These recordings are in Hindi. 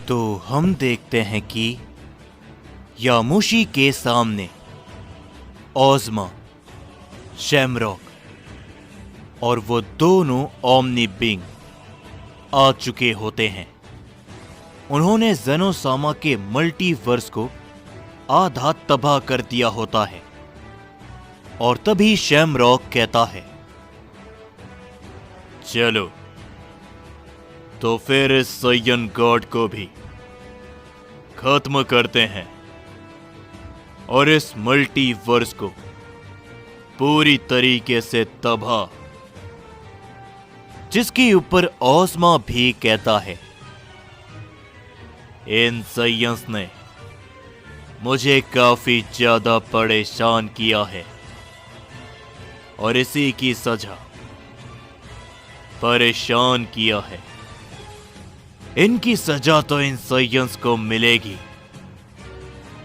तो हम देखते हैं कि यामुशी के सामने ओज़मा, शैमरॉक और वो दोनों ओमनी बिंग आ चुके होते हैं। उन्होंने ज़ेनोसामा के मल्टीवर्स को आधा तबाह कर दिया होता है और तभी शैमरॉक कहता है, चलो तो फिर इस साइयन गॉड को भी खत्म करते हैं और इस मल्टीवर्स को पूरी तरीके से तबाह। जिसके ऊपर ओज़मा भी कहता है, इन साइयंस ने मुझे काफी ज्यादा परेशान किया है और इसी की सजा परेशान किया है। इनकी सजा तो इन साइयंस को मिलेगी।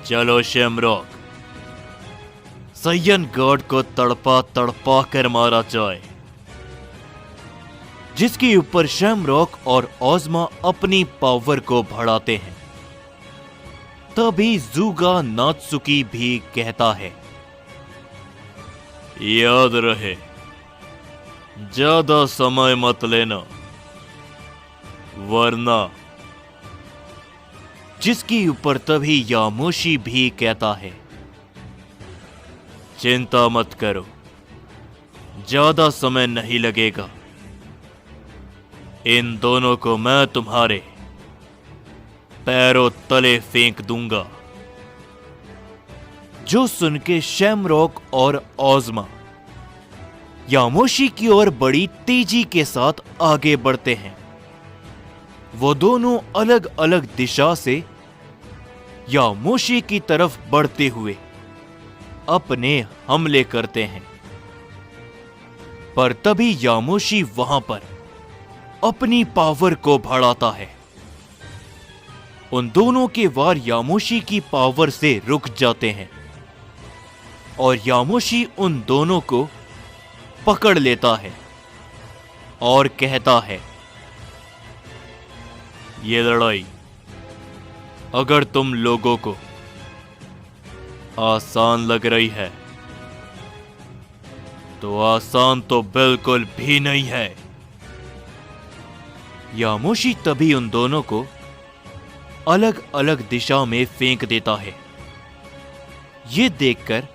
चलो शैमरॉक, साइयन गॉड को तड़पा तड़पा कर मारा जाए। जिसके ऊपर शैमरॉक और ओज़मा अपनी पावर को बढ़ाते हैं। तभी ज़ुगा नात्सुकी भी कहता है, याद रहे ज्यादा समय मत लेना वरना। जिसके ऊपर तभी यामुशी भी कहता है, चिंता मत करो, ज्यादा समय नहीं लगेगा। इन दोनों को मैं तुम्हारे पैरों तले फेंक दूंगा। जो सुन के शैमरॉक और ओज़मा यामुशी की ओर बड़ी तेजी के साथ आगे बढ़ते हैं। वो दोनों अलग अलग दिशा से यामुशी की तरफ बढ़ते हुए अपने हमले करते हैं। पर तभी यामुशी वहां पर अपनी पावर को बढ़ाता है। उन दोनों के वार यामुशी की पावर से रुक जाते हैं और यामुशी उन दोनों को पकड़ लेता है और कहता है, ये लड़ाई अगर तुम लोगों को आसान लग रही है तो आसान तो बिल्कुल भी नहीं है। यामुशी तभी उन दोनों को अलग अलग दिशा में फेंक देता है। ये देखकर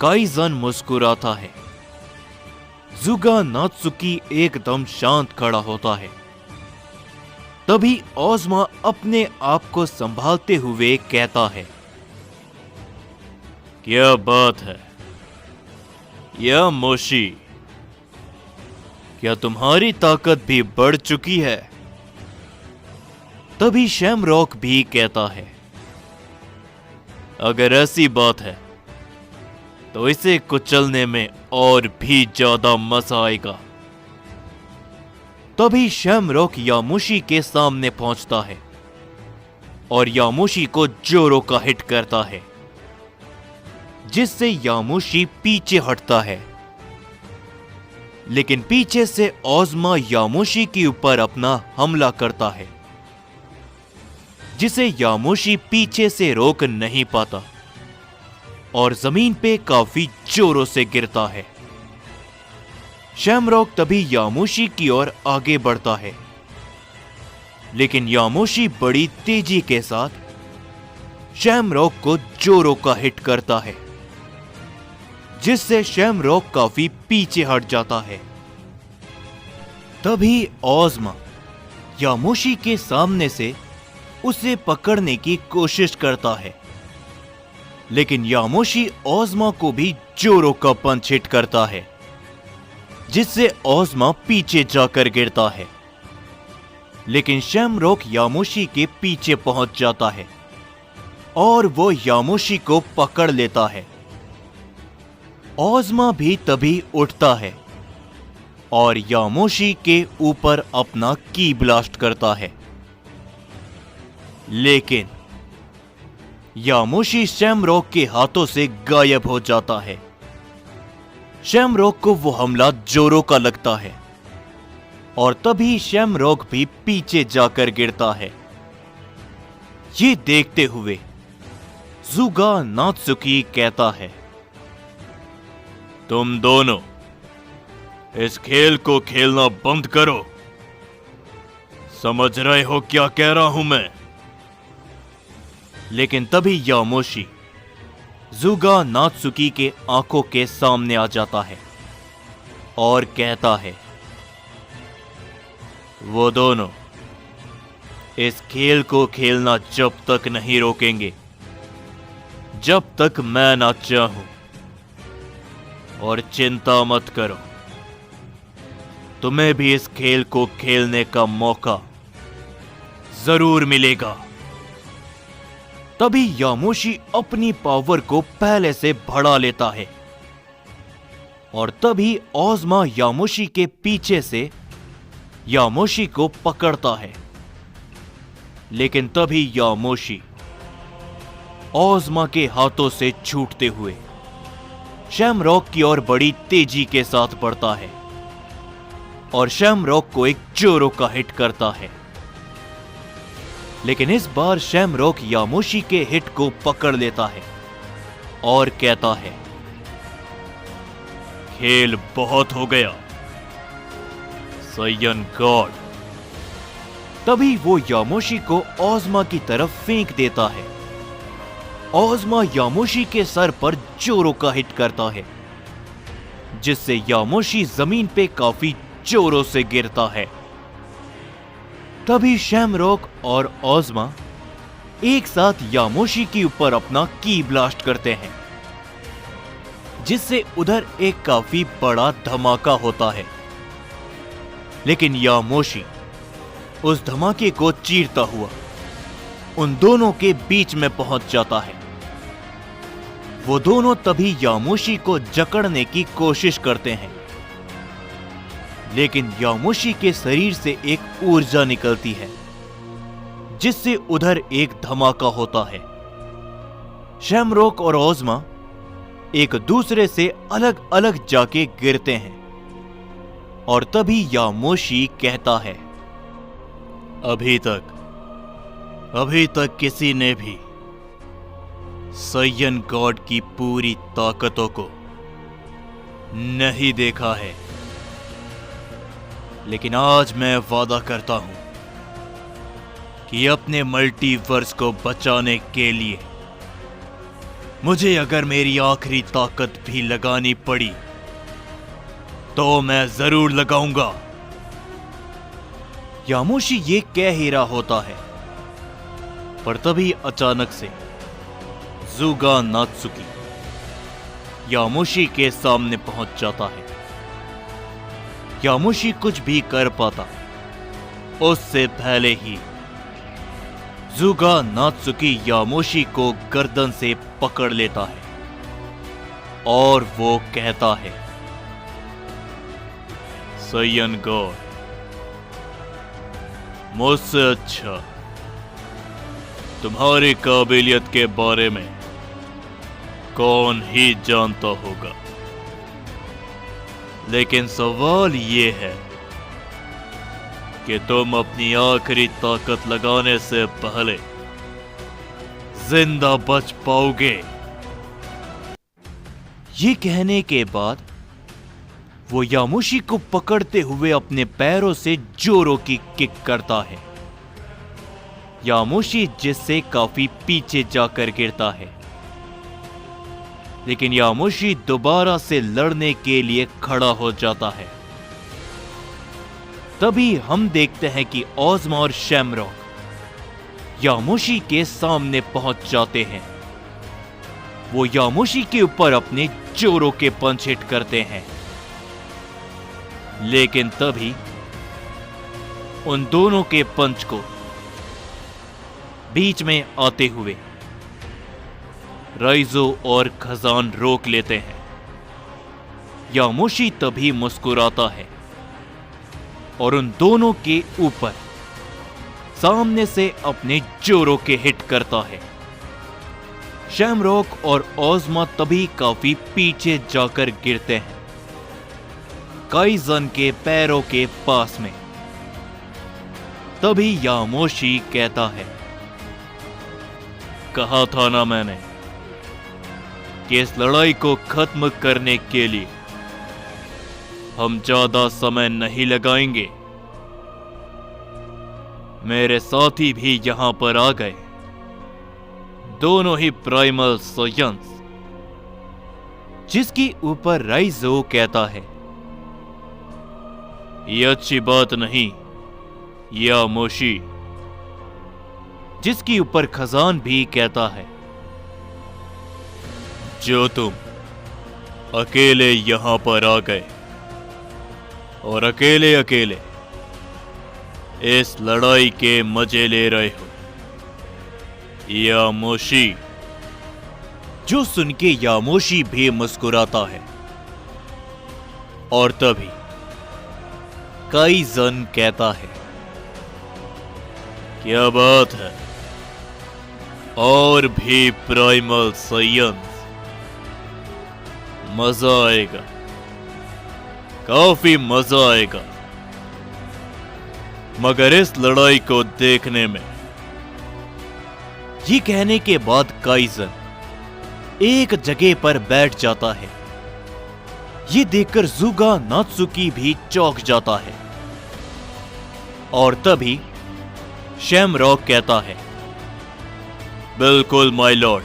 काइज़न मुस्कुराता है। ज़ुगा नात्सुकी एकदम शांत खड़ा होता है। तभी ओज़मा अपने आप को संभालते हुए कहता है, क्या बात है यामुशी, क्या तुम्हारी ताकत भी बढ़ चुकी है? तभी शैमरॉक भी कहता है, अगर ऐसी बात है तो इसे कुचलने में और भी ज्यादा मजा आएगा। तभी शैमरॉक यामुशी के सामने पहुंचता है और यामुशी को जोरों का हिट करता है, जिससे यामुशी पीछे हटता है। लेकिन पीछे से ओज़मा यामुशी के ऊपर अपना हमला करता है, जिसे यामुशी पीछे से रोक नहीं पाता और जमीन पे काफी जोरों से गिरता है। शैमरॉक तभी यामुशी की ओर आगे बढ़ता है, लेकिन यामुशी बड़ी तेजी के साथ शैमरॉक को जोरों का हिट करता है, जिससे शैमरॉक काफी पीछे हट जाता है। तभी ओज़मा यामुशी के सामने से उसे पकड़ने की कोशिश करता है, लेकिन यामुशी ओज़मा को भी जोरों का पंच हिट करता है, जिससे ओज़मा पीछे जाकर गिरता है। लेकिन शैमरॉक यामुशी के पीछे पहुंच जाता है और वो यामुशी को पकड़ लेता है। ओज़मा भी तभी उठता है और यामुशी के ऊपर अपना की ब्लास्ट करता है, लेकिन यामुशी शैमरॉक के हाथों से गायब हो जाता है। शैमरॉक को वो हमला जोरों का लगता है और तभी शैमरॉक भी पीछे जाकर गिरता है ये देखते हुए ज़ुगा नात्सुकी कहता है, तुम दोनों इस खेल को खेलना बंद करो। समझ रहे हो क्या कह रहा हूं मैं? लेकिन तभी यामोशी ज़ुगा नात्सुकी के आंखों के सामने आ जाता है और कहता है, वो दोनों इस खेल को खेलना जब तक नहीं रोकेंगे जब तक मैं ना चाहूं। और चिंता मत करो, तुम्हें भी इस खेल को खेलने का मौका जरूर मिलेगा। तभी यामोशी अपनी पावर को पहले से बढ़ा लेता है और तभी ओज़मा यामोशी के पीछे से यामोशी को पकड़ता है। लेकिन तभी यामोशी ओज़मा के हाथों से छूटते हुए शैमरॉक की ओर बड़ी तेजी के साथ बढ़ता है और शैमरॉक को एक जोरो का हिट करता है। लेकिन इस बार शैमरॉक यामोशी के हिट को पकड़ लेता है और कहता है, खेल बहुत हो गया साइयन गॉड। तभी वो यामोशी को ओज़मा की तरफ फेंक देता है। ओज़मा यामोशी के सर पर जोरों का हिट करता है जिससे यामोशी जमीन पे काफी जोरों से गिरता है। तभी शैमरॉक और ओज़मा एक साथ यामोशी के ऊपर अपना की ब्लास्ट करते हैं जिससे उधर एक काफी बड़ा धमाका होता है। लेकिन यामोशी उस धमाके को चीरता हुआ उन दोनों के बीच में पहुंच जाता है। वो दोनों तभी यामोशी को जकड़ने की कोशिश करते हैं, लेकिन यामोशी के शरीर से एक ऊर्जा निकलती है जिससे उधर एक धमाका होता है। शैमरॉक और ओज़मा एक दूसरे से अलग अलग जाके गिरते हैं और तभी यामोशी कहता है, अभी तक किसी ने भी साइयन गॉड की पूरी ताकतों को नहीं देखा है। लेकिन आज मैं वादा करता हूं कि अपने मल्टीवर्स को बचाने के लिए मुझे अगर मेरी आखिरी ताकत भी लगानी पड़ी तो मैं जरूर लगाऊंगा। यामोशी ये कह ही रहा होता है, पर तभी अचानक से ज़ुगा नात्सुकी यामोशी के सामने पहुंच जाता है। यामोशी कुछ भी कर पाता उससे पहले ही ज़ुगा नात्सुकी यामोशी को गर्दन से पकड़ लेता है और वो कहता है, साइयन गॉड, मुझसे अच्छा तुम्हारी काबिलियत के बारे में कौन ही जानता होगा। लेकिन सवाल ये है कि तुम अपनी आखिरी ताकत लगाने से पहले जिंदा बच पाओगे। ये कहने के बाद वो यामोशी को पकड़ते हुए अपने पैरों से जोरों की किक करता है। यामोशी जिससे काफी पीछे जाकर गिरता है, लेकिन यामोशी दोबारा से लड़ने के लिए खड़ा हो जाता है। तभी हम देखते हैं कि ओज़मा और शैमरॉक यामोशी के सामने पहुंच जाते हैं। वो यामोशी के ऊपर अपने जोरों के पंच हिट करते हैं, लेकिन तभी उन दोनों के पंच को बीच में आते हुए राइजो और खजान रोक लेते हैं। यामोशी तभी मुस्कुराता है और उन दोनों के ऊपर सामने से अपने जोरों के हिट करता है। शैमरॉक और ओज़मा तभी काफी पीछे जाकर गिरते हैं, काइजन के पैरों के पास में। तभी यामोशी कहता है, कहा था ना मैंने कि इस लड़ाई को खत्म करने के लिए हम ज्यादा समय नहीं लगाएंगे। मेरे साथी भी यहां पर आ गए, दोनों ही प्राइमल साइयंस। जिसके ऊपर राइजो कहता है, ये अच्छी बात नहीं यामोशी। जिसके ऊपर खजान भी कहता है, जो तुम अकेले यहां पर आ गए और अकेले अकेले इस लड़ाई के मजे ले रहे हो यामोशी। जो सुन के यामोशी भी मुस्कुराता है। और तभी काइजन कहता है, क्या बात है, और भी प्राइमल साइयंस, मजा आएगा, काफी मजा आएगा। मगर इस लड़ाई को देखने में। ये कहने के बाद काइजन एक जगह पर बैठ जाता है। ये देखकर जुगा नात्सुकी भी चौंक जाता है। और तभी शैमरॉक कहता है, बिल्कुल माय लॉर्ड,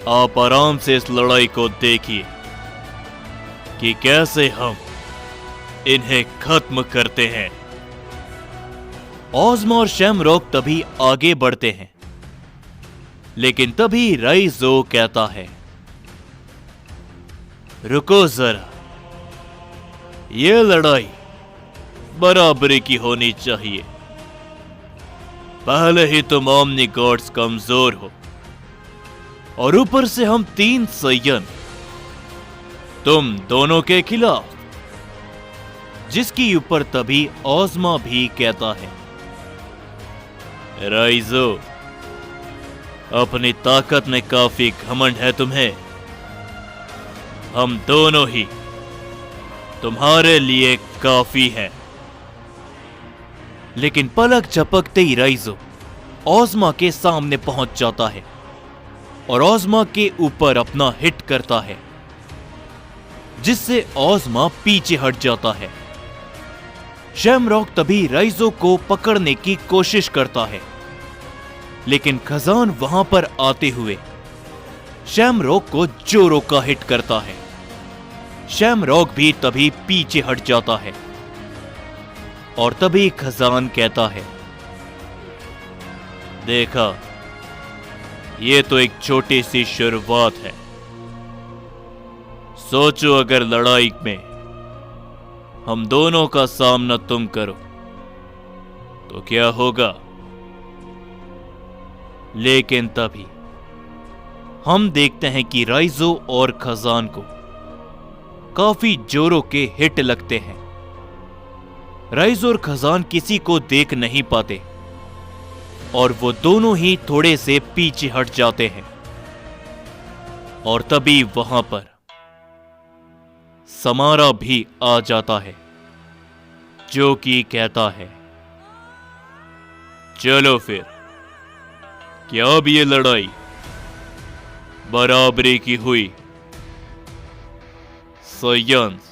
आप आराम से इस लड़ाई को देखिए कि कैसे हम इन्हें खत्म करते हैं। ऑज़मा और शैमरॉक तभी आगे बढ़ते हैं, लेकिन तभी राइजो कहता है, रुको जरा, यह लड़ाई बराबरी की होनी चाहिए। पहले ही तुम ओमनी गॉड्स कमजोर हो और ऊपर से हम 3 साइयन तुम दोनों के खिलाफ। जिसके ऊपर तभी ऑज़मा भी कहता है, राइजो, अपनी ताकत में काफी घमंड है तुम्हें। हम दोनों ही तुम्हारे लिए काफी हैं। लेकिन पलक झपकते ही राइजो ऑज़मा के सामने पहुंच जाता है और ऑज़मा के ऊपर अपना हिट करता है, जिससे ऑज़मा पीछे हट जाता है। शैमरॉक तभी राइजो को पकड़ने की कोशिश करता है, लेकिन खजान वहां पर आते हुए शैमरॉक को जोरों का हिट करता है। शैमरॉक भी तभी पीछे हट जाता है। और तभी खजान कहता है, देखा, ये तो एक छोटी सी शुरुआत है। सोचो, अगर लड़ाई में हम दोनों का सामना तुम करो तो क्या होगा। लेकिन तभी हम देखते हैं कि राइजो और खजान को काफी जोरों के हिट लगते हैं। राइजो और खजान किसी को देख नहीं पाते और वो दोनों ही थोड़े से पीछे हट जाते हैं। और तभी वहां पर समारा भी आ जाता है, जो कि कहता है, चलो फिर, क्या अब ये लड़ाई बराबरी की हुई। साइयंस।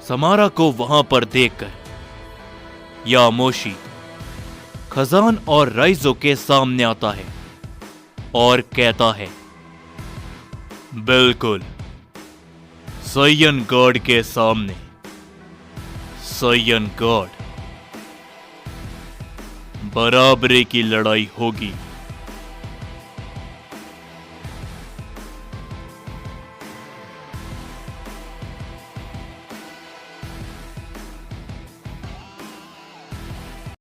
समारा को वहां पर देखकर यामोशी खजान और राइजो के सामने आता है और कहता है, बिल्कुल, साइयन गॉड के सामने साइयन गॉड, बराबरी की लड़ाई होगी।